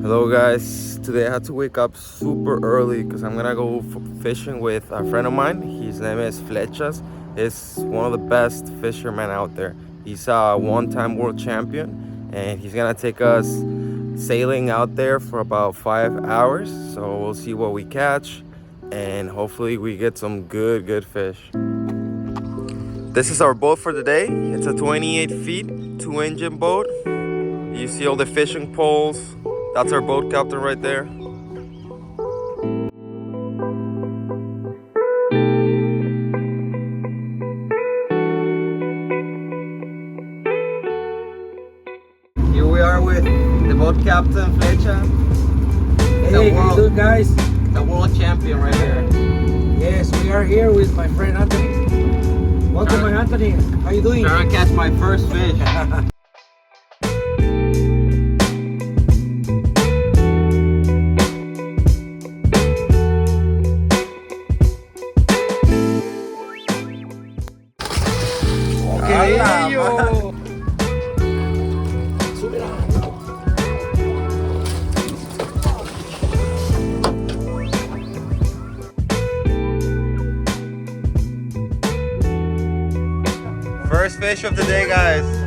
Hello guys, today I had to wake up super early because I'm gonna go fishing with a friend of mine. His name is Flechas. He's one of the best fishermen out there. He's a one-time world champion and he's gonna take us sailing out there for about 5 hours. So we'll see what we catch and hopefully we get some good fish. This is our boat for the day. It's a 28 feet, 2-engine boat. You see all the fishing poles. That's our boat captain right there. Here we are with the boat captain, Flecha. Hey, how you doing, guys? The world champion right here. Yes, we are here with my friend Anthony. Welcome, my Anthony. How you doing? Trying to catch my first fish. First fish of the day, guys.